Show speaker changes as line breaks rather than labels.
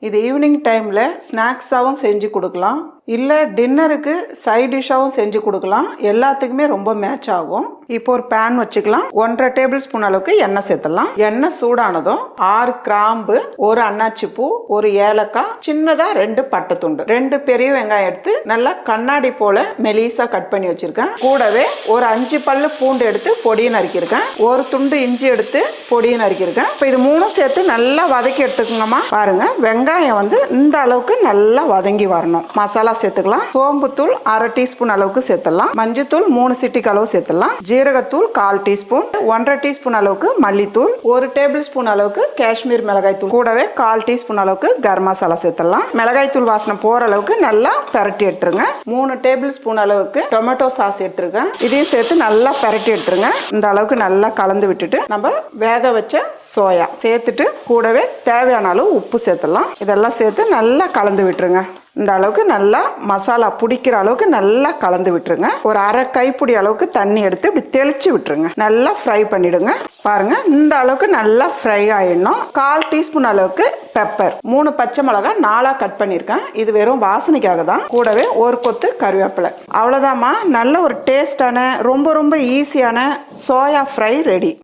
இது ஈவினிங் டைமில் ஸ்நாக்ஸாகவும் செஞ்சு கொடுக்கலாம், இல்லை டின்னருக்கு சைட் டிஷ்ஷாகவும் செஞ்சு கொடுக்கலாம். எல்லாத்துக்குமே ரொம்ப மேட்ச் ஆகும். இப்போ ஒரு பேன் வச்சுக்கலாம். 1.5 டேபிள் ஸ்பூன் அளவுக்கு எண்ணெய் சேர்த்துடலாம். எண்ணெய் சூடானதும் 6 கிராம்பு, ஒரு அன்னாச்சி பூ, ஒரு ஏலக்காய், சின்னதாக 2 பட்டை துண்டு, 2 பெரிய வெங்காயம் எடுத்து நல்லா கண்ணாடி போல மெலிசா கட் பண்ணி வச்சிருக்கேன். கூடவே ஒரு 5 பல்லு பூண்டு எடுத்து பொடியை நறுக்கியிருக்கேன். ஒரு துண்டு இஞ்சி எடுத்து பொடியை நறுக்கியிருக்கேன். இப்போ இது 3 சேர்த்து நல்லா வதக்கி எடுத்துக்கோங்கம்மா. பாருங்க, வெங்காயம் வந்து இந்த அளவுக்கு நல்லா வதங்கி வரணும். மசாலா சேர்த்துக்கலாம். சோம்புத்தூள் 1/2 டீஸ்பூன் அளவுக்கு சேர்த்துடலாம். மஞ்சத்தூள் 3 சிட்டிக்கு அளவு சேர்த்துடலாம். ஜீரகத்தூள் 1/4 டீஸ்பூன், 1.5 டீஸ்பூன் அளவுக்கு மல்லித்தூள், 1 டேபிள் ஸ்பூன் அளவுக்கு காஷ்மீர் மிளகாய் தூள், கூடவே 1/4 டீஸ்பூன் அளவுக்கு கரம் மசாலா சேர்த்துடலாம். மிளகாய் தூள் வாசனை போற அளவுக்கு நல்லா பரட்டி எடுத்துருங்க. 3 டேபிள் ஸ்பூன் அளவுக்கு டொமேட்டோ சாஸ் எடுத்துருக்கேன். இதையும் சேர்த்து நல்லா பரட்டி எடுத்துருங்க. இந்த அளவுக்கு நல்லா கலந்து விட்டுட்டு நம்ம வேக வச்ச சோயா சேர்த்துட்டு கூடவே தேவையான அளவு உப்பு சேர்த்துடலாம். இதெல்லாம் சேர்த்து நல்லா கலந்து விட்டுருங்க. இந்த அளவுக்கு நல்லா மசாலா பிடிக்கிற அளவுக்கு நல்லா கலந்து விட்டுருங்க. ஒரு 1/2 கைப்பிடி அளவுக்கு தண்ணி எடுத்து இப்படி தெளிச்சு விட்டுருங்க. நல்லா ஃப்ரை பண்ணிடுங்க. பாருங்க, இந்த அளவுக்கு நல்லா ஃப்ரை ஆயிடணும். 1/4 டீஸ்பூன் அளவுக்கு பெப்பர், 3 பச்சை மிளகாய் 4 கட் பண்ணியிருக்கேன். இது வெறும் வாசனைக்காக தான். கூடவே ஒரு கொத்து கருவேப்பிலை. அவ்வளோதாம்மா, நல்ல ஒரு டேஸ்டான ரொம்ப ரொம்ப ஈஸியான சோயா ஃப்ரை ரெடி.